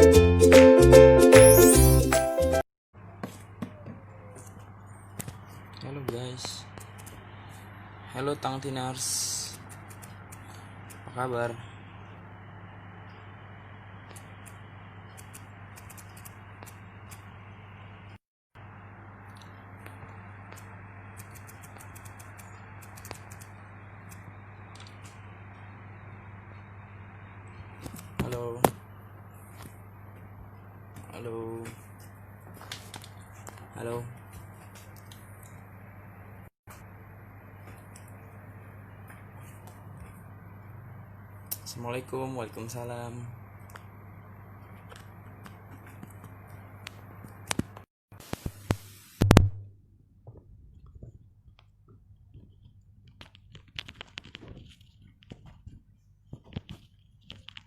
Halo guys, halo Tang Tinars, apa kabar? Halo, halo, halo. Assalamualaikum, waalaikumsalam.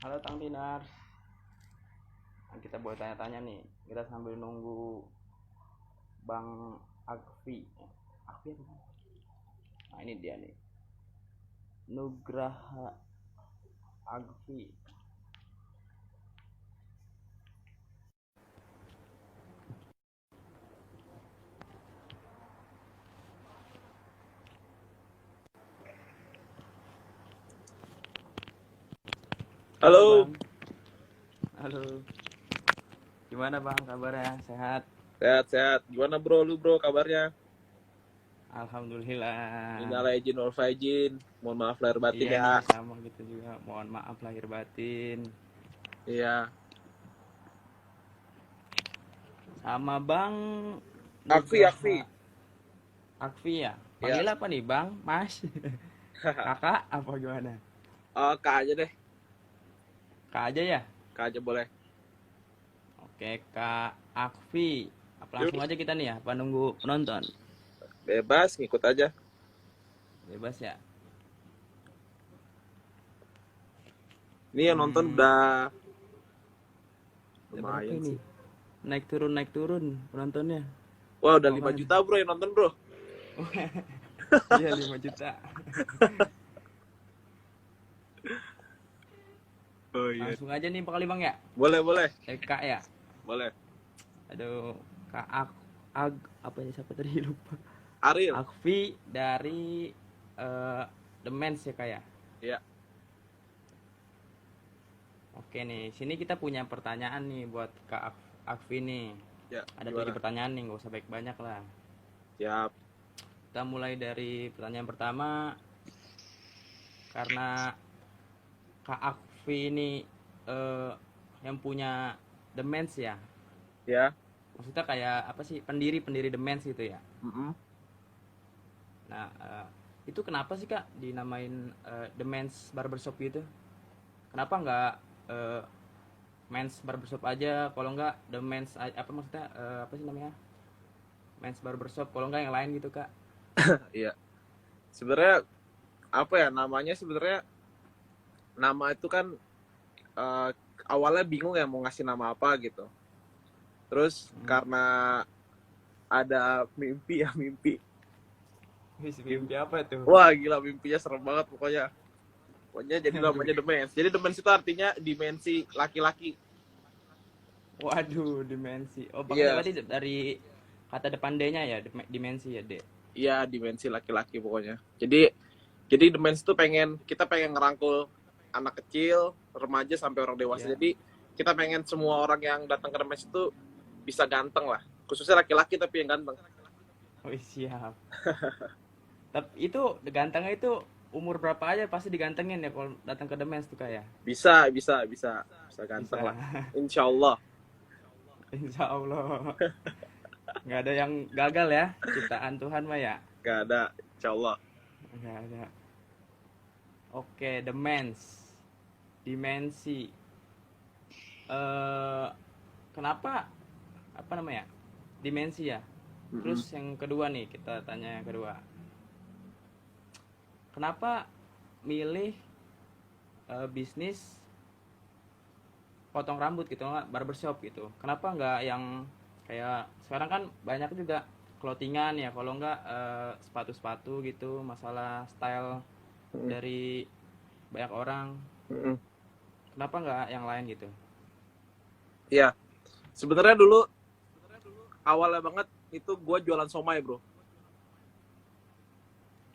Halo Tang Tinars. Kita boleh tanya-tanya nih. Kita sambil nunggu Bang Akfi. Akfi apa? Nah ini dia nih. Nugraha Akfi. Halo. Bang. Halo. Gimana Bang kabarnya? Sehat? Sehat. Gimana bro, lu bro kabarnya? Alhamdulillah. Minal aidin wal faizin. Mohon maaf lahir batin Iya ya. nih sama gitu juga. Mohon maaf lahir batin. Iya. Sama Bang Akfi. Akfi ya? Iya. Panggil apa nih Bang? Mas? Kakak? Apa gimana? Kak aja deh. Kak aja ya? Kak aja boleh. Oke Kak Akfi. Langsung aja kita nih ya, apa nunggu penonton? Bebas, ngikut aja. Bebas ya? Ini yang nonton udah Berapa lumayan ini? sih. Naik turun penontonnya. Wah udah 5 juta bro yang nonton bro. Iya 5 juta. Oh iya. Langsung aja nih Pak kali Bang ya? Boleh. Kak ya? Boleh. Aduh, Kak apa ya siapa tadi lupa. Ariel. Akfi dari The Mens ya Kak ya? Iya. Oke nih, sini kita punya pertanyaan nih buat Kak Akfi nih. Ya, ada 7 pertanyaan nih, gak usah banyak lah. Siap. Kita mulai dari pertanyaan pertama. Karena Kak Akfi ini yang punya The Mens ya? Ya. Maksudnya kayak apa sih, pendiri The Mens gitu ya? Nah, itu kenapa sih Kak dinamain The Mens Barbershop gitu? Kenapa nggak Men's Barbershop aja, kalau nggak The Men's apa maksudnya apa sih namanya, Men's Barbershop, kalau nggak yang lain gitu Kak? Iya. Sebenarnya apa ya namanya, sebenarnya nama itu kan awalnya bingung ya mau ngasih nama apa gitu. Terus karena ada mimpi. Mimpi apa tuh? Wah gila, mimpinya serem banget pokoknya. Jadi namanya The Mens. Jadi The Mens itu artinya dimensi laki-laki. Waduh, dimensi. Oh, berarti dari kata depan D-nya ya, dimensi ya, D. Iya, dimensi laki-laki pokoknya. Jadi The Mens itu kita pengen ngerangkul anak kecil, remaja sampai orang dewasa. Jadi kita pengen semua orang yang datang ke The Mens itu bisa ganteng lah. Khususnya laki-laki tapi yang ganteng. Oh, siap. Tapi itu gantengnya itu umur berapa aja pasti digantengin ya kalau datang ke The Mens tuh kayak? Bisa ganteng lah. Insya Allah. Nggak ada yang gagal ya, ciptaan Tuhan mah ya? Nggak ada, insya Allah. Nggak ada. Oke, The Mens, dimensi. Kenapa apa namanya, dimensi ya? Terus yang kedua nih, kita tanya yang kedua. Kenapa milih bisnis potong rambut gitu, nggak barbershop gitu? Kenapa nggak yang kayak sekarang kan banyak juga clothingan ya, kalau nggak sepatu-sepatu gitu, masalah style dari banyak orang. Kenapa nggak yang lain gitu? Iya. Sebenarnya dulu awalnya banget itu gue jualan somai, bro.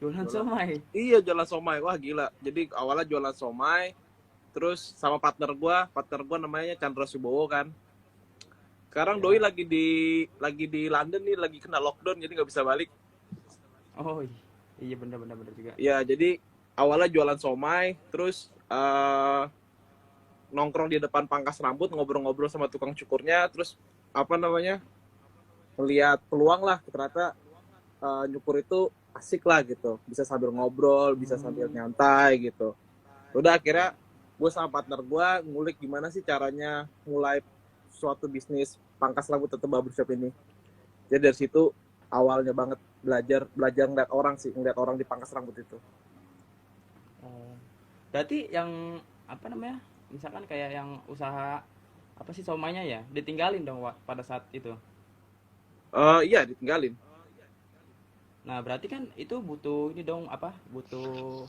Jualan Jualan. somai. Iya, jualan somai. Wah, gila. Jadi awalnya jualan somai, terus sama partner gue namanya Chandra Subowo kan. Sekarang Doi Ya. lagi di London nih, lagi kena lockdown, jadi nggak bisa balik. Oh iya, bener juga. Ya, jadi awalnya jualan somai, terus nongkrong di depan pangkas rambut, ngobrol-ngobrol sama tukang cukurnya, terus apa namanya, melihat peluang lah, ternyata nyukur itu asik lah gitu, bisa sambil ngobrol, bisa sambil Hmm, nyantai gitu. Udah ya. akhirnya gue sama partner gue ngulik gimana sih caranya mulai suatu bisnis pangkas rambut atau barbershop ini. Jadi dari situ awalnya banget belajar belajar ngeliat orang sih, ngeliat orang di pangkas rambut itu. Oh. Berarti yang apa namanya? Misalkan kayak yang usaha apa sih somainya ya, ditinggalin dong pada saat itu. Iya, ditinggalin. Nah, berarti kan itu butuh ini dong apa? Butuh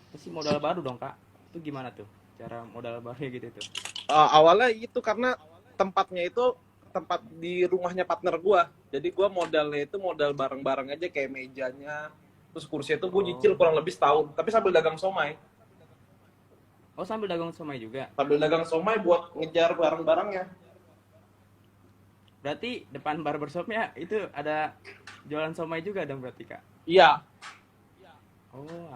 apa sih modal baru dong, Kak. Itu gimana tuh? Cara modal baru gitu tuh. Awalnya itu karena tempatnya itu tempat di rumahnya partner gue. Jadi gue modalnya itu modal bareng-bareng aja, kayak mejanya, terus kursi itu gue Oh. nyicil kurang lebih setahun, tapi sambil dagang somai. Oh, sambil dagang somai juga. Sambil dagang somai buat ngejar barang-barangnya. Berarti depan barbershopnya itu ada jualan somai juga dong berarti, Kak. Iya. Oh.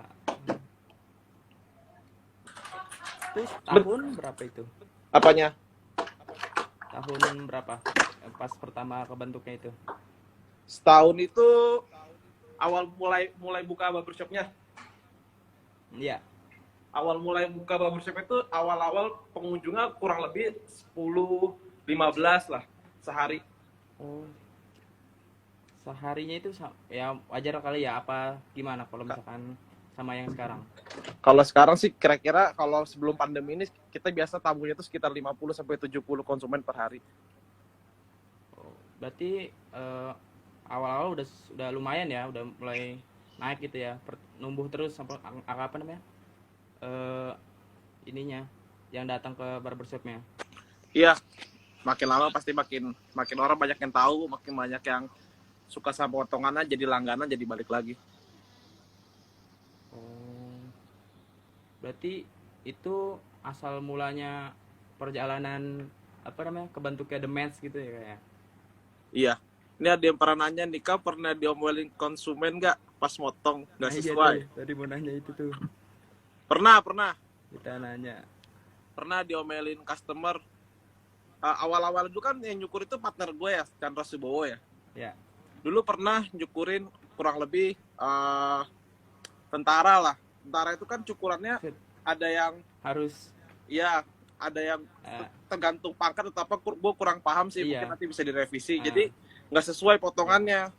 Terus tahun berapa itu? Apanya? Tahun berapa? Pas pertama kebentuknya itu. Setahun itu awal mulai mulai buka barbershopnya. Iya. Awal mulai buka barbershop itu awal-awal pengunjungnya kurang lebih 10-15 lah sehari. Oh, seharinya itu ya wajar kali ya apa gimana kalau misalkan sama yang sekarang? Kalau sekarang sih kira-kira kalau sebelum pandemi ini kita biasa tamunya itu sekitar 50 sampai 70 konsumen per hari. Oh, berarti awal-awal udah lumayan ya, udah mulai naik gitu ya, numbuh terus sampai apa namanya? Eh ininya yang datang ke barbershopnya. Iya, makin lama pasti makin makin orang banyak yang tahu, makin banyak yang suka sama potongannya, jadi langganan, jadi balik lagi. Oh, berarti itu asal mulanya perjalanan apa namanya kebentuknya The Match gitu ya kayak. Iya. Ini ada yang pernah nanya, Nika pernah diomelin konsumen nggak pas motong nggak Nah iya tuh, sesuai? tadi mau nanya itu tuh. Pernah. Kita nanya. Pernah diomelin customer. Awal-awal dulu kan yang nyukur itu partner gue ya, Chandra Subowo ya. Ya, Dulu pernah nyukurin kurang lebih tentara lah. Tentara itu kan cukurannya set, ada yang, harus ya ada yang eh, tergantung pangkat atau apa, gue kurang paham sih, mungkin iya. nanti bisa direvisi. Ah, Jadi nggak sesuai potongannya.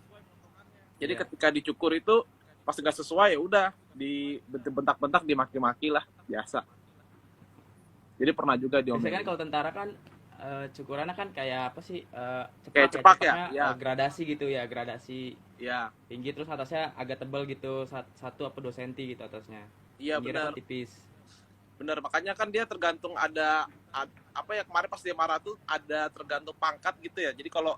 Jadi iya. ketika dicukur itu pas nggak sesuai ya udah dibentak-bentak, dimaki-maki lah, biasa. Jadi pernah juga Biasanya kan diomelin. kalau tentara kan cukurannya kan kayak apa sih? Kayak Cepak ya, cepak ya, cepaknya ya, gradasi gitu ya, gradasi ya, tinggi terus atasnya agak tebal gitu, 1 apa 2 senti gitu atasnya. iya Pinggirnya benar. kan tipis. Benar, makanya kan dia tergantung ada apa ya, kemarin pas dia marah tuh ada tergantung pangkat gitu ya. Jadi kalau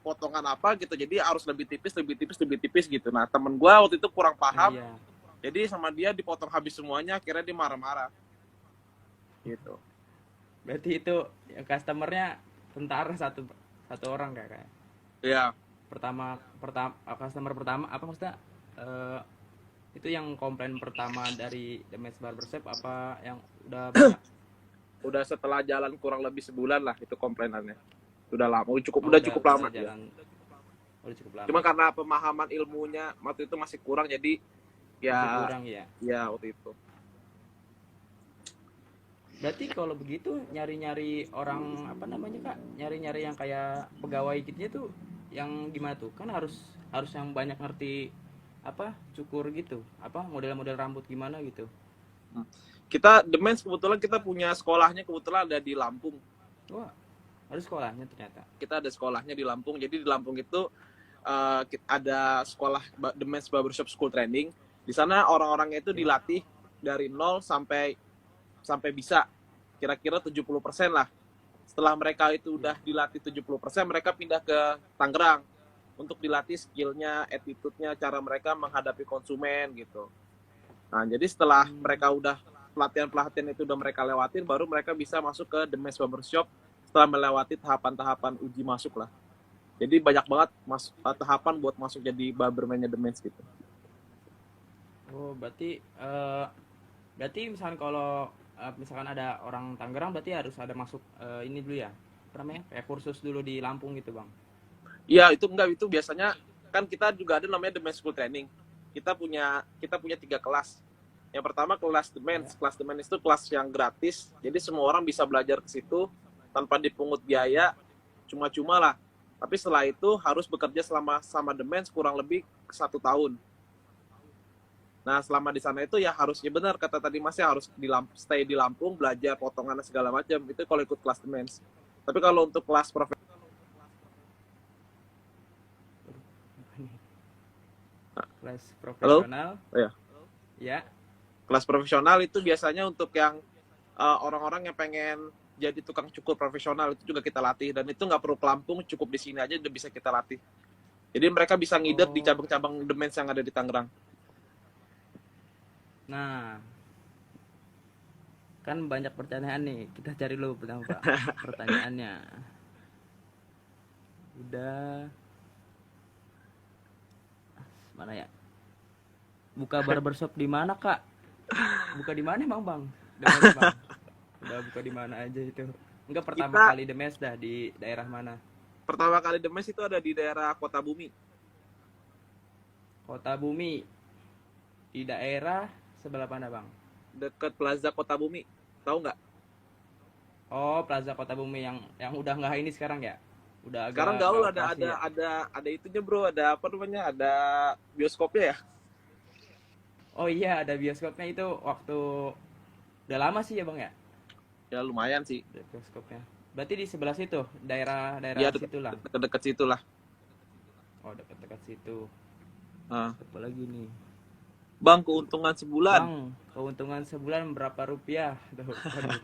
potongan apa gitu, jadi harus lebih tipis, lebih tipis, lebih tipis gitu. Nah, temen gue waktu itu kurang Nah, paham, iya. jadi sama dia dipotong habis semuanya, akhirnya dia marah-marah gitu. Berarti itu yang customernya tentara satu satu orang kayak Ya, pertama pertama customer pertama apa maksudnya eh, itu yang komplain pertama dari The Match Barbershop apa yang udah banyak. udah setelah jalan kurang lebih sebulan lah itu komplainannya. Udah lama, Oh, udah cukup udah lama dia. jalan, udah cukup lama, Cuma karena pemahaman ilmunya waktu itu masih kurang, jadi masih ya, kurang ya. ya waktu itu. Berarti kalau begitu nyari-nyari orang apa namanya kak, nyari-nyari yang kayak pegawai gitu tuh yang gimana tuh, kan harus harus yang banyak ngerti apa cukur gitu, apa model-model rambut gimana gitu. Kita The Mens kebetulan kita punya sekolahnya, kebetulan ada di Lampung. Wah, harus sekolahnya ternyata. Kita ada sekolahnya di Lampung. Jadi di Lampung itu ada sekolah The Mens Barbershop School Training. Di sana orang-orangnya itu Ya. dilatih dari nol sampai bisa kira-kira 70% lah Setelah mereka itu udah dilatih 70%, mereka pindah ke Tangerang untuk dilatih skillnya, attitude-nya, cara mereka menghadapi konsumen gitu. Nah, jadi setelah mereka udah pelatihan-pelatihan itu udah mereka lewatin, baru mereka bisa masuk ke The Men's Barbershop setelah melewati tahapan-tahapan uji masuk lah. Jadi banyak banget tahapan buat masuk jadi barberman-nya The Men's gitu. Oh, berarti misalkan kalau misalkan ada orang Tangerang berarti harus ada masuk ini dulu ya. Apa namanya? Kayak kursus dulu di Lampung gitu, Bang. Iya, itu enggak, itu biasanya kan kita juga ada namanya The Men's School Training. Kita punya 3 kelas. Yang pertama kelas The Men's. Kelas The Men's itu kelas yang gratis. Jadi semua orang bisa belajar ke situ tanpa dipungut biaya, cuma-cuma lah. Tapi setelah itu harus bekerja selama sama The Men's kurang lebih 1 tahun. Nah, selama di sana itu ya harusnya benar kata tadi Mas ya, harus stay di Lampung, belajar potongan segala macam. Itu kalau ikut kelas The Men's. Tapi kalau untuk kelas Kelas profesional. Iya. Ya. Kelas profesional itu biasanya untuk yang orang-orang yang pengen jadi tukang cukur profesional, itu juga kita latih, dan itu nggak perlu ke Lampung, cukup di sini aja udah bisa kita latih. Jadi mereka bisa ngider di cabang-cabang The Men's yang ada di Tangerang. Nah, kan banyak pertanyaan nih. Kita cari dulu pertama, Pak. Pertanyaannya. Udah mana ya? Buka barbershop di mana, Kak? Buka di mana emang, Bang? Demes, Bang. Udah buka di mana aja itu? Enggak, pertama kali Demes dah di daerah mana? Pertama kali The Men's itu ada di daerah Kota Bumi. Kota Bumi. Di daerah sebelah mana, Bang? Dekat Plaza Kota Bumi. Tahu nggak? Oh, Plaza Kota Bumi yang udah nggak ini sekarang ya? Udah agak Sekarang gaul, nggak operasi ya? ada itunya bro, ada apa namanya? Ada bioskopnya ya. Oh iya, ada bioskopnya itu waktu udah lama sih ya, Bang ya? Ya lumayan sih. Ada bioskopnya. Berarti di sebelah situ, daerah Ya situ lah. dekat situ lah. Oh, dekat-dekat situ. Nah. Apa lagi nih? Bang, keuntungan sebulan. Bang, keuntungan sebulan berapa rupiah? Tuh, aduh.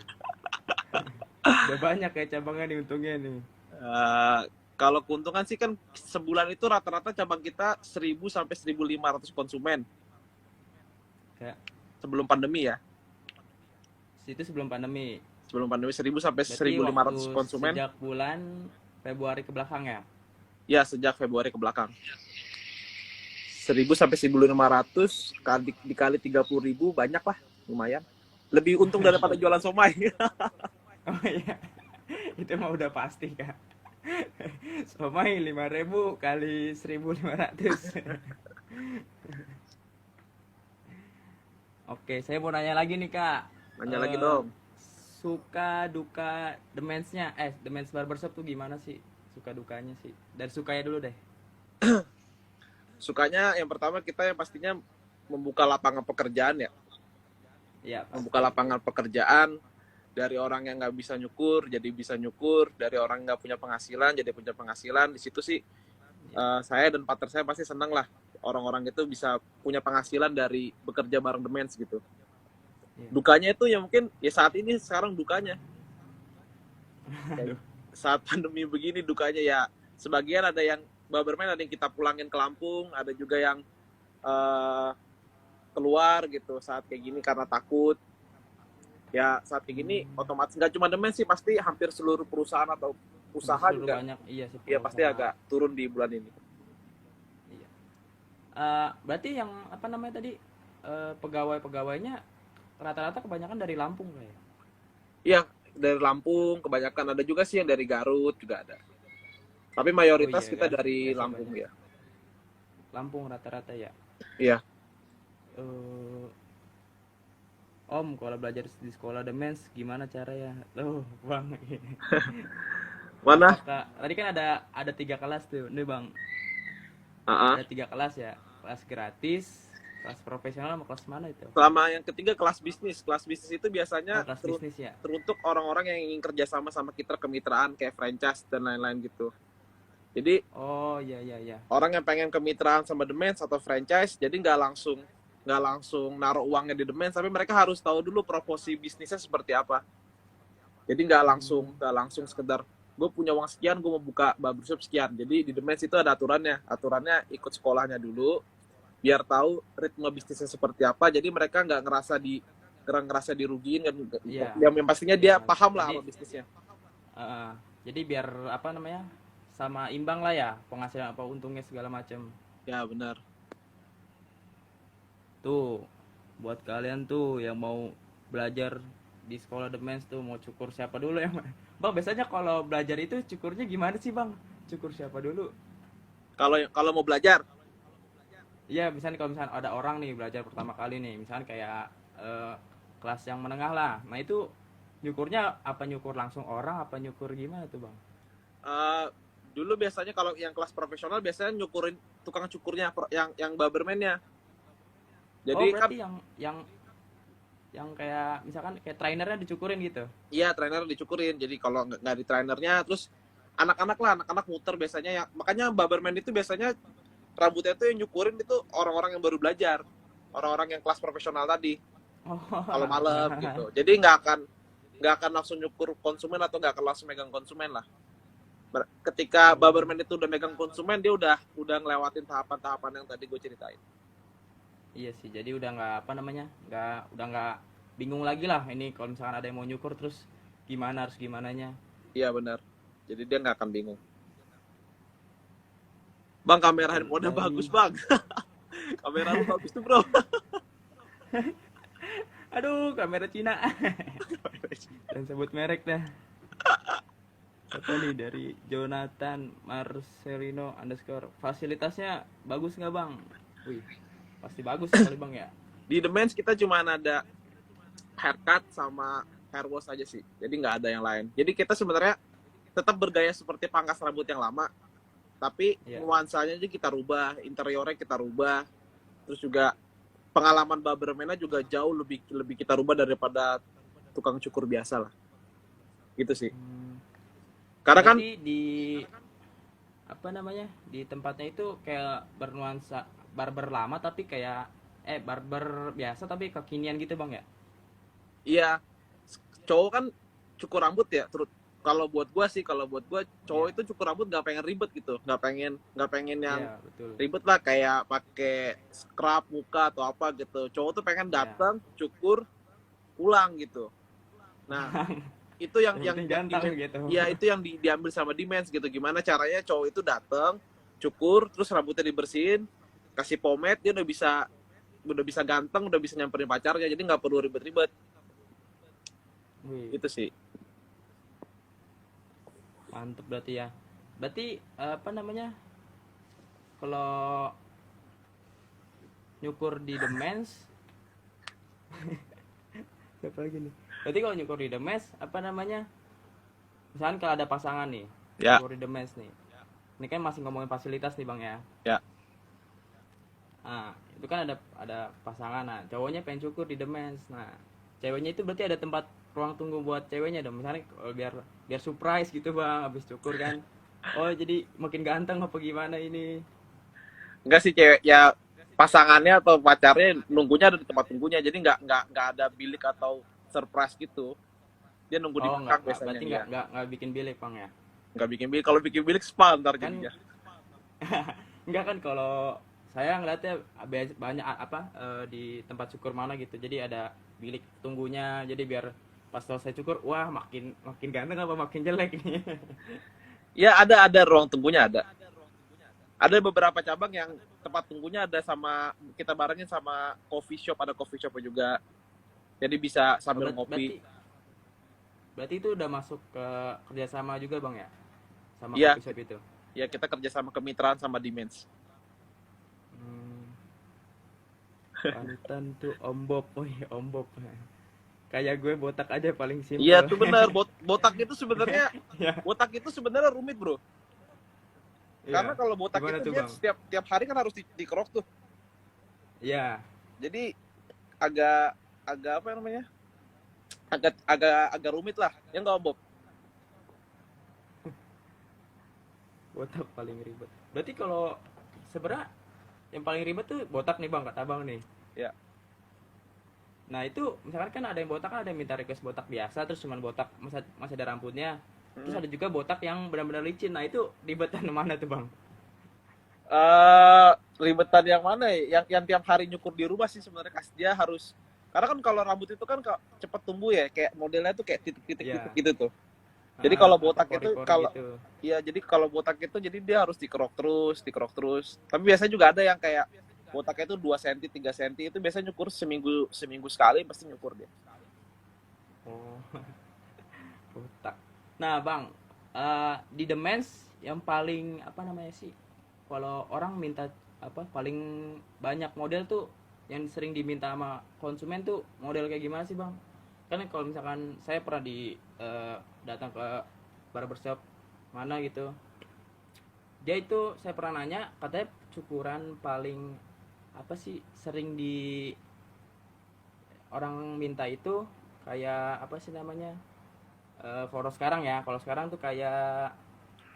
Udah banyak kayak cabangnya nih untungnya nih. Kalau keuntungan sih kan sebulan itu rata-rata cabang kita 1.000 sampai 1.500 konsumen. Ya. Sebelum pandemi ya. Situ sebelum pandemi. Sebelum pandemi 1.000 sampai Berarti 1.500 konsumen. Sejak bulan Februari ke belakang ya? Ya, sejak Februari ke belakang. 1.000 sampai 1.500 dikali 30.000 banyak lah, lumayan. Lebih untung daripada jualan somai. Oh iya. Itu mah udah pasti, Kak. Somai 5.000 kali 1.500. Oke, saya mau nanya lagi nih, Kak. Nanya lagi dong. Suka duka The Men's Barbershop tuh gimana sih? Suka dukanya sih. Dari sukanya dulu deh. Sukanya yang pertama kita yang pastinya membuka lapangan pekerjaan ya. Iya, Membuka lapangan pekerjaan dari orang yang nggak bisa nyukur jadi bisa nyukur, dari orang nggak punya penghasilan jadi punya penghasilan. Di situ sih saya dan partner saya pasti senang lah, orang-orang itu bisa punya penghasilan dari bekerja bareng The Men's gitu. Iya. Dukanya itu ya mungkin ya saat ini sekarang dukanya. Saat pandemi begini dukanya ya sebagian ada yang barberman ada yang kita pulangin ke Lampung, ada juga yang keluar gitu saat kayak gini karena takut. Ya saat kayak gini otomatis nggak cuma The Men's sih, pasti hampir seluruh perusahaan atau usaha Seluruh juga banyak, iya sih. ya pasti agak turun di bulan ini. Iya. Berarti yang apa namanya tadi pegawai-pegawainya rata-rata kebanyakan dari Lampung kayak. Iya, dari Lampung kebanyakan, ada juga sih yang dari Garut juga ada. Tapi mayoritas Oh, iya, kita kan? dari Biasa Lampung banyak. ya. Lampung rata-rata ya. Iya. Om, kalau belajar di sekolah The Men's gimana caranya? Loh, Bang. Mana? Tadi kan ada 3 kelas tuh, nih Bang. Uh-uh. Ada 3 kelas ya. Kelas gratis, kelas profesional, sama kelas mana itu? Selama yang ketiga kelas bisnis. Kelas bisnis itu biasanya Kelas bisnis ya. teruntuk orang-orang yang ingin kerjasama sama kita, kemitraan kayak franchise dan lain-lain gitu. Jadi Oh, iya iya iya. orang yang pengen kemitraan sama The Men's atau franchise, jadi nggak langsung naruh uangnya di The Men's, tapi mereka harus tahu dulu proporsi bisnisnya seperti apa. Jadi nggak langsung sekedar gue punya uang sekian, gue mau buka barbershop sekian. Jadi di The Mens itu ada aturannya. Aturannya ikut sekolahnya dulu, biar tahu ritme bisnisnya seperti apa. Jadi mereka nggak ngerasa dirugiin kan. Iya. Yang pastinya Iya, dia paham lah jadi sama bisnisnya. eh, jadi biar apa namanya? Sama imbang lah ya, penghasilan apa untungnya segala macam. Ya benar. Tuh, buat kalian tuh yang mau belajar di sekolah The Mens tuh mau cukur siapa dulu yang Bang, biasanya kalau belajar itu cukurnya gimana sih, Bang? Cukur siapa dulu? Kalau mau belajar, Iya, misalnya kalau misalnya ada orang nih belajar pertama kali nih, misalnya kayak eh, kelas yang menengah lah. Nah, itu nyukurnya apa nyukur langsung orang apa nyukur gimana tuh, Bang? eh, dulu biasanya kalau yang kelas profesional biasanya nyukurin tukang cukurnya, yang barberman-nya. Oh, Jadi kan berarti yang kayak misalkan kayak trainernya dicukurin gitu. iya trainer dicukurin. Jadi kalau nggak di trainernya, terus anak-anak muter biasanya ya. Makanya barberman itu biasanya rambutnya itu yang nyukurin itu orang-orang yang baru belajar, orang-orang yang kelas profesional tadi. Oh. Kalau malam gitu. Jadi nggak akan langsung nyukur konsumen atau nggak akan langsung megang konsumen lah. Ketika barberman itu udah megang konsumen, dia udah ngelewatin tahapan-tahapan yang tadi gue ceritain. Iya sih, jadi udah nggak apa namanya, udah nggak bingung lagi lah ini kalau misalkan ada yang mau nyukur terus gimana harus gimananya. Iya benar. Jadi dia nggak akan bingung. Bang, kamera handphonenya Dari, bagus bang. Kamera lu bagus tuh bro. aduh kamera Cina, dan sebut merek dah. Apa nih dari Jonathan Marcelino underscore fasilitasnya bagus nggak bang? Wih, pasti bagus kali bang ya. Di The Mens kita cuma ada haircut sama hair wash aja sih. Jadi nggak ada yang lain. Jadi kita sebenarnya tetap bergaya seperti pangkas rambut yang lama, tapi Iya. nuansanya aja kita rubah, interiornya kita rubah, terus juga pengalaman barberman juga jauh lebih kita rubah daripada tukang cukur biasa lah. Gitu sih. Karena kan Berarti di apa namanya di tempatnya itu kayak bernuansa barber lama tapi kayak barber biasa tapi kekinian gitu bang ya. iya, cowok kan cukur rambut ya, terus kalau buat gua cowok Iya. itu cukur rambut nggak pengen ribet gitu, nggak pengen yang Iya betul. ribet lah kayak pakai scrub muka atau apa gitu. Cowok tuh pengen Iya. datang cukur pulang gitu. Nah, itu yang Yang penting ganteng gitu. ya itu yang diambil sama Dimens gitu. Gimana caranya cowok itu datang cukur terus rambutnya dibersihin, kasih pomade, dia udah bisa ganteng, udah bisa nyamperin pacarnya, jadi nggak perlu ribet-ribet. Wih, Itu sih. mantep berarti ya. Berarti apa namanya kalau nyukur di The Mens siapa lagi nih? Berarti kalau nyukur di The Mens apa namanya? Misalkan kalau ada pasangan nih, Ya, nyukur di The Mens nih. Ini kan masih ngomongin fasilitas nih bang ya. ya. Nah, itu kan ada pasangan. Nah, cowoknya pengen cukur di The Mens. Nah, ceweknya itu berarti ada tempat ruang tunggu buat ceweknya dong. Misalnya biar biar surprise gitu, Bang, habis cukur kan. Oh, jadi makin ganteng apa gimana ini? Enggak sih cewek ya, pasangannya atau pacarnya nunggunya ada di tempat tunggunya, jadi nggak ada bilik atau surprise gitu. Dia nunggu di Oh, belakang enggak biasanya berarti dia. enggak bikin bilik, Bang ya. Nggak bikin bilik. Kalau bikin bilik spa ntar Kan jadinya. enggak kan kalau saya ngeliatnya banyak apa di tempat cukur mana gitu. Jadi ada bilik tunggunya. Jadi biar pas selesai cukur, wah makin makin ganteng apa makin jelek nih. Ya ada ruang tunggunya ada. Ada beberapa cabang yang tempat tunggunya ada sama, kita barengin sama coffee shop, ada coffee shop juga. Jadi bisa Oh, sambil berarti ngopi. berarti itu udah masuk ke kerjasama juga bang ya sama Iya, coffee shop itu. ya kita kerja sama kemitraan sama Dimens. Hmm, panutan tuh Om Bob, oh iya Om Bob. Kayak gue botak aja paling simpel. Iya tuh benar. Botak itu sebenarnya Iya, botak itu sebenarnya rumit bro. Karena iya. kalau botak Gimana itu tuh dia bang? tiap hari kan harus dikerok tuh. Iya, Jadi agak agak apa namanya? Agak rumit lah. Ya nggak Bob? botak paling ribet. Berarti kalau sebenarnya yang paling ribet tuh botak nih bang, kata bang nih. Ya. Nah itu misalkan kan ada yang botak, kan ada yang minta request botak biasa terus cuman botak masih ada rambutnya. Terus Hmm. ada juga botak yang benar-benar licin. Nah itu ribetan mana tuh bang? eh Ribetan yang mana ya? Yang tiap hari nyukur di rumah sih sebenarnya, kasih dia harus, karena kan kalau rambut itu kan cepat tumbuh ya, kayak modelnya tuh kayak titik-titik-titik Ya, gitu tuh. Jadi kalau apa botak itu, pori-pori kalau gitu. iya, jadi kalau botak itu jadi dia harus dikerok terus, dikerok terus. Tapi biasanya juga ada yang kayak botaknya itu 2 cm, 3 cm, itu biasanya nyukur seminggu seminggu sekali pasti nyukur dia. Oh, botak. Nah bang, di The Mens yang paling apa namanya sih? Kalau orang minta apa paling banyak model tuh yang sering diminta sama konsumen tuh model kayak gimana sih bang? Kan kalau misalkan saya pernah datang ke barbershop mana gitu, dia itu saya pernah nanya katanya cukuran paling apa sih sering di orang minta itu kayak apa sih namanya, kalau sekarang ya, kalau sekarang tuh kayak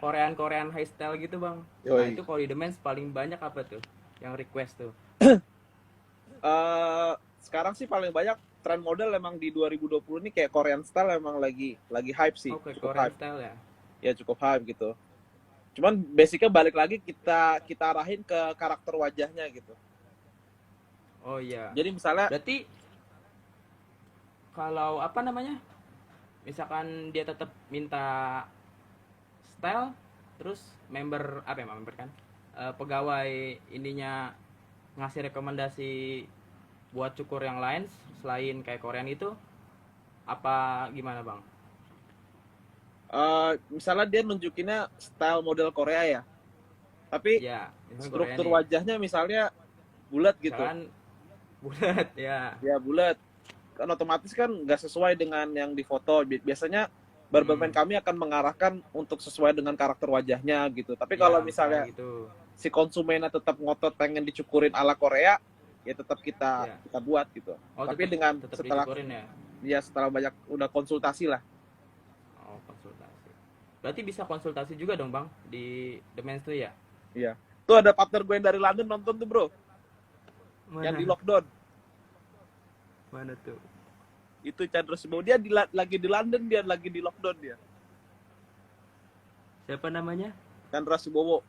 Korean Korean high style gitu bang. Nah Yoi. itu kalau di The Men's paling banyak apa tuh yang request tuh? Eh Sekarang sih paling banyak tren model emang di 2020 ini kayak Korean style, emang lagi hype sih, Oke, cukup Korean hype. style ya. Ya cukup hype gitu. Cuman basicnya balik lagi kita kita arahin ke karakter wajahnya gitu. Oh iya, Jadi misalnya berarti kalau apa namanya, misalkan dia tetap minta style, terus member apa ya, member kan, pegawai ininya ngasih rekomendasi buat cukur yang lain selain kayak Korean itu, apa gimana bang? misalnya dia nunjukinnya style model Korea ya, tapi Ya misalkan Korea struktur nih, wajahnya misalnya bulat gitu. misalkan bulat ya. Ya bulat. Kan otomatis kan nggak sesuai dengan yang di foto. Biasanya barberman Mm, kami akan mengarahkan untuk sesuai dengan karakter wajahnya gitu. Tapi ya kalau misalkan misalnya gitu. si konsumennya tetap ngotot pengen dicukurin ala Korea, ya tetap kita Ya, kita buat gitu. oh Tapi tetap dengan tetap setelah, dicukurin ya. ya setelah banyak udah konsultasi lah. Oh konsultasi, berarti bisa konsultasi juga dong bang di The Men's tuh ya? Iya. Tuh ada partner gue yang dari London nonton tuh bro, yang di Mana lockdown. mana tuh? Itu Chandra Simo, dia lagi di London, dia lagi di lockdown dia. Siapa namanya? Chandra Subowo.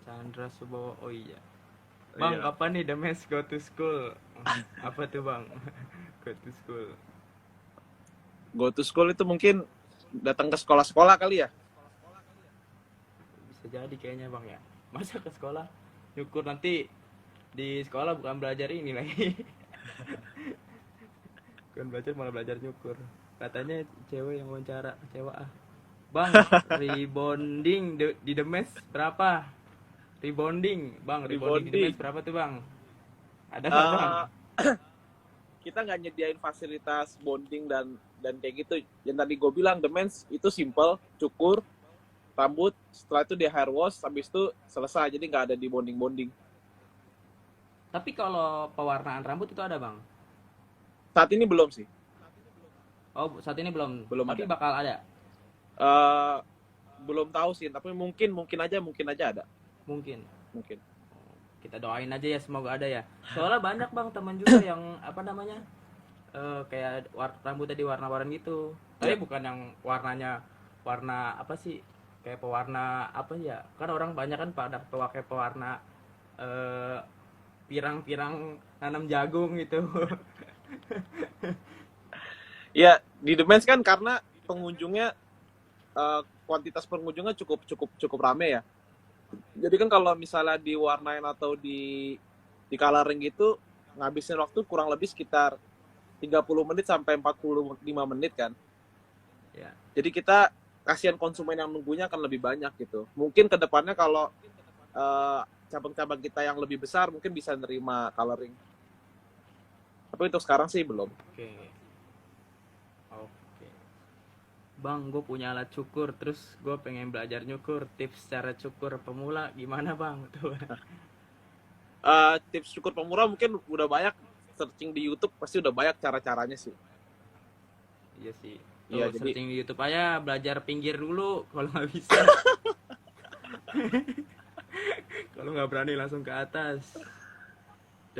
Chandra Subowo. Oh iya. Bang, Iya. kapan nih The Men's go to school? Apa tuh bang? Go to school. Go to school itu mungkin datang ke sekolah-sekolah kali ya. Bisa jadi kayaknya bang ya. Masa ke sekolah nyukur, nanti di sekolah bukan belajar ini lagi. Bukan belajar malah belajar nyukur. Katanya cewek yang wawancara, kecewa ah. Bang, rebonding di The Men's berapa? Rebonding, bang, rebonding di The Rebonding. Men's berapa tuh bang? Ada nggak bang? Uh, kita nggak nyediain fasilitas bonding dan kayak gitu. Yang tadi gue bilang, the mens itu simple, cukur rambut, setelah itu dia hair wash, habis itu selesai. Jadi nggak ada di bonding-bonding. Tapi kalau pewarnaan rambut itu ada bang? Saat ini belum sih, Oh saat ini belum, belum tapi ada. bakal ada. Uh, Belum tahu sih, tapi mungkin aja ada, Mungkin. mungkin. Kita doain aja ya semoga ada ya. Soalnya banyak bang teman juga yang apa namanya, kayak rambutnya diwarna-warni gitu. Tapi Ya, bukan yang warnanya warna apa sih? Kayak pewarna apa ya? Kan orang banyak kan pada pakai pewarna eh, pirang-pirang nanam jagung gitu. ya di the mens kan karena pengunjungnya, kuantitas pengunjungnya cukup cukup cukup rame ya. Jadi kan kalau misalnya diwarnain atau di coloring gitu, ngabisin waktu kurang lebih sekitar 30 menit sampai 45 menit kan. Ya. Jadi kita kasihan konsumen yang nunggunya akan lebih banyak gitu. Mungkin kedepannya kalau eh, cabang-cabang kita yang lebih besar mungkin bisa nerima coloring. Tapi untuk sekarang sih belum. Oke. Oke. Bang, gue punya alat cukur, terus gue pengen belajar nyukur. Tips cara cukur pemula gimana bang? Tuh. Tips cukur pemurah mungkin udah banyak, searching di YouTube pasti udah banyak cara-caranya sih. Iya sih. Iya, Tuh jadi searching di YouTube aja, belajar pinggir dulu. Kalau nggak bisa, kalau nggak berani langsung ke atas.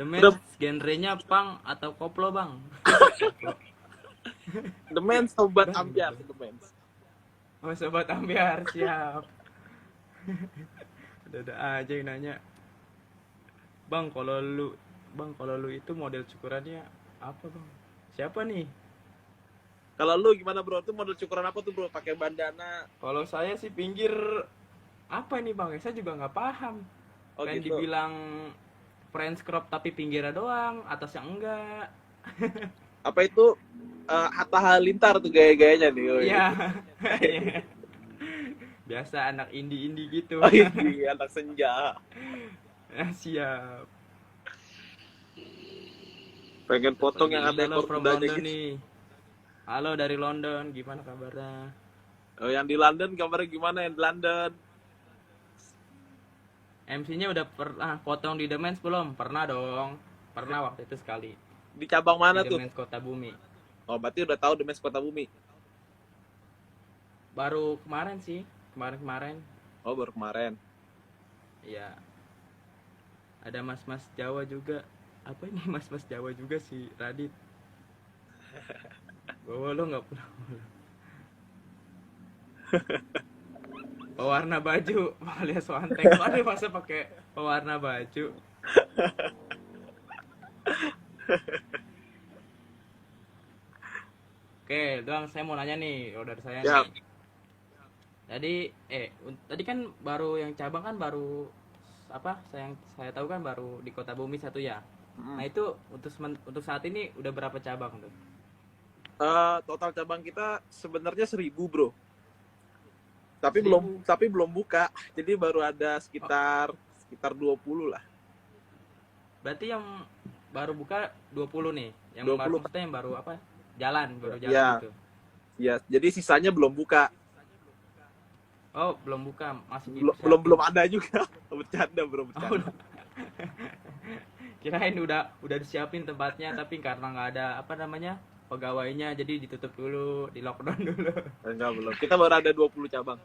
The Udah, Mens genrenya punk atau koplo, Bang? The Man Sobat Bang, Ambiar, The Man. oh sobat ambiar, siap. Ada aja yang nanya. Bang, kalau lu itu model cukurannya apa, Bang? Siapa nih? Kalau lu gimana bro? Itu model cukuran apa tuh bro? Pakai bandana? Kalau saya sih pinggir apa ini, Bang? Saya juga nggak paham. Oh Pengen gitu. dibilang French crop tapi pinggirnya doang, atasnya enggak. Apa itu Hatta Halilintar tuh gaya-gayanya nih. Oh, Iya. gitu. Iya. Biasa anak indie-indie gitu. Oh ini anak senja. Siap. Pengen potong yang ada Halo ekor from kudanya London gitu. nih. Halo dari London, gimana kabarnya? Oh yang di London kabarnya gimana yang di London? MC-nya udah pernah potong di The Mens belum? Pernah dong. Pernah waktu itu sekali. Di cabang Di mana The tuh? Mens Kota Bumi. Oh berarti udah tahu The Mes Kota Bumi. Baru kemarin sih. Kemarin-kemarin. Oh baru kemarin. Iya. Ada mas-mas Jawa juga. Apa ini mas-mas Jawa juga sih, Radit? Bawa lo nggak pulang. Pewarna baju alias Wanteng. Ada masa pakai pewarna baju. Oke, doang saya mau nanya nih, order saya Ya. nih. Tadi kan baru yang cabang kan baru apa? Saya tahu kan baru di Kota Bumi satu ya. Nah, itu untuk saat ini udah berapa cabang tuh? Total cabang kita sebenarnya 1.000 bro. Tapi 1.000. belum buka. Jadi baru ada sekitar 20 lah. Berarti yang baru buka 20 nih. Yang 20. baru maksudnya yang baru apa? Baru jalan Ya. gitu. Ya, jadi sisanya belum buka. Oh, belum buka, masih Belum ada juga. Bercanda bro, bercanda. Oh, kirain udah disiapin tempatnya tapi karena nggak ada apa namanya pegawainya jadi ditutup dulu, di lockdown dulu. Enggak, belum. Kita baru ada 20 cabang.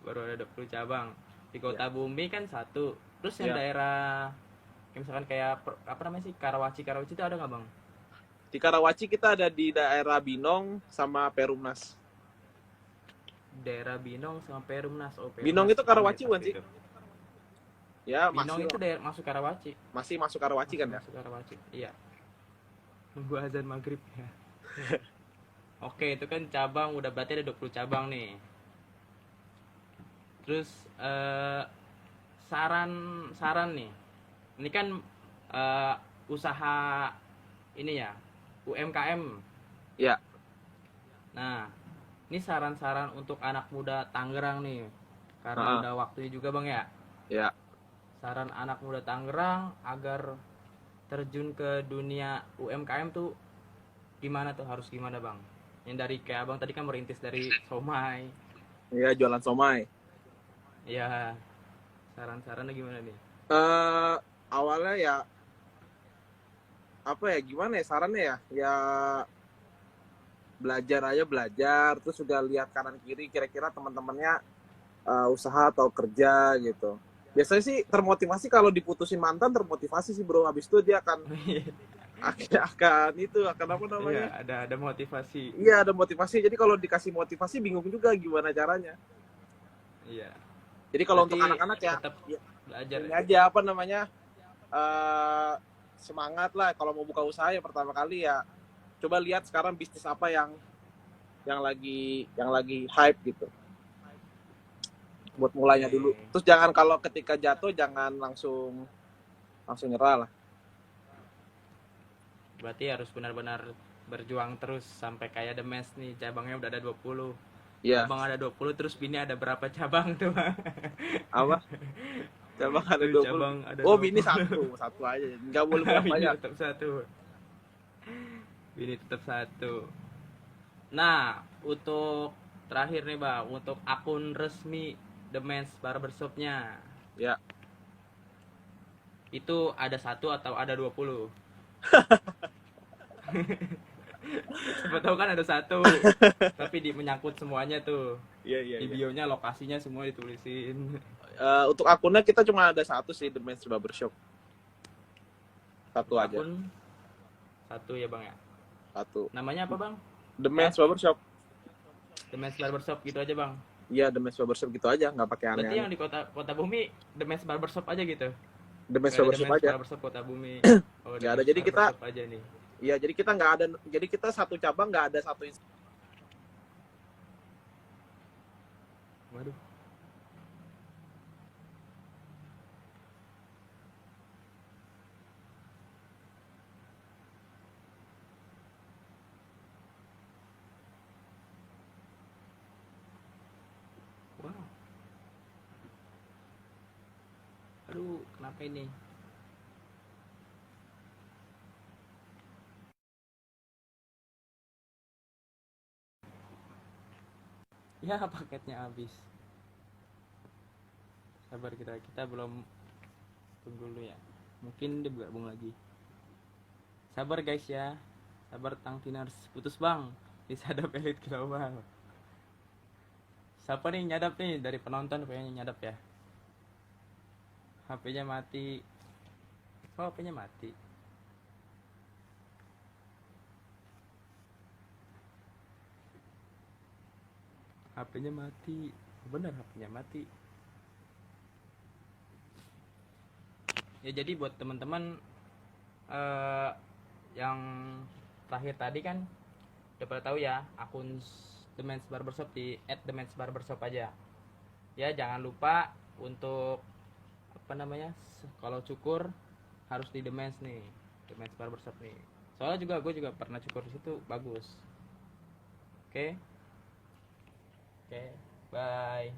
Baru ada 20 cabang. Di Kota Bumi kan satu. Terus yang Ya. daerah kayak misalkan apa namanya sih, Karawaci itu ada nggak, Bang? Di Karawaci kita ada di daerah Binong sama Perumnas. Daerah Binong sama Perumnas. Oh, Binong itu Karawaci bukan sih? itu. Ya, Binong masih itu daerah masuk Karawaci. masih masuk Karawaci kan ya? Masuk Karawaci. Iya. Nunggu azan maghrib ya. Oke, itu kan cabang udah berarti ada 20 cabang nih. Terus saran nih. Ini kan usaha ini ya, UMKM. Ya. Nah, ini saran-saran untuk anak muda Tangerang nih. Karena udah waktunya juga, Bang ya. Ya. Saran anak muda Tangerang agar terjun ke dunia UMKM tuh gimana tuh, harus gimana, Bang? Yang dari kayak Abang tadi kan merintis dari somai. Iya, jualan somai. Ya, saran-sarannya gimana nih? Awalnya ya apa ya, gimana ya sarannya ya? Ya belajar, terus udah lihat kanan kiri kira-kira teman-temannya usaha atau kerja gitu. Biasanya sih termotivasi kalau diputusin mantan, termotivasi sih bro. Habis itu dia akan akan apa namanya? Iya, ada motivasi. Iya, ada motivasi. Jadi kalau dikasih motivasi bingung juga gimana caranya. Iya. Jadi kalau Berarti untuk anak-anak ya tetap belajar ini ya. aja apa namanya? Semangat lah kalau mau buka usaha ya pertama kali ya. Coba lihat sekarang bisnis apa yang lagi hype gitu. Buat mulainya dulu. Terus jangan kalau ketika jatuh jangan langsung nyerah lah. Berarti harus benar-benar berjuang terus sampai kayak The Mens nih, cabangnya udah ada 20. Iya. Cabang ada 20 terus Bini ada berapa cabang tuh, Bang? Apa? Cabang ada 20. Cabang ada Oh, 20. Bini satu aja. Enggak boleh Bini banyak. tetap satu. Bini tetap satu. Nah, untuk terakhir nih, Bang, untuk akun resmi The Mens Barbershop-nya. Ya. Itu ada satu atau ada 20? Siapa tahu kan ada satu, tapi menyangkut semuanya tuh. Iya. Di bio-nya lokasinya semua ditulisin. Untuk akunnya kita cuma ada satu sih, The Men's Barbershop. Satu Buka aja. akun satu ya bang ya. Satu. Namanya apa bang? The Men's Barbershop. The Men's Barbershop gitu aja bang. Iya, The Men's Barbershop gitu aja, nggak pakai Berarti yang aneh-aneh. di kota Bumi The Men's Barbershop aja gitu. The Men's Gak ada The Barbershop Men's aja. Barbershop Kota Bumi. Oh, The Nggak ada. Men's Jadi kita, Barbershop aja nih. iya, jadi kita nggak ada. Jadi kita satu cabang nggak ada satu. Waduh. Wow. Aduh, kenapa ini? Ya, paketnya habis. Sabar kita belum, tunggu dulu ya. Mungkin dia bergabung lagi. Sabar guys ya. Sabar Tang Tiners. Putus bang. Disadap Elite Global. Siapa nih nyadap nih dari penonton kayaknya nyadap ya. HP-nya mati. Oh, HP-nya mati. HP-nya mati. Bener HP-nya mati. Ya jadi buat teman-teman yang terakhir tadi kan udah pada tahu ya akun The Men's Barbershop di @themensbarbershop aja. Ya jangan lupa untuk apa namanya kalau cukur harus di The Men's nih, The Men's Barbershop nih. Soalnya juga gue juga pernah cukur di situ bagus. Oke, oke, bye.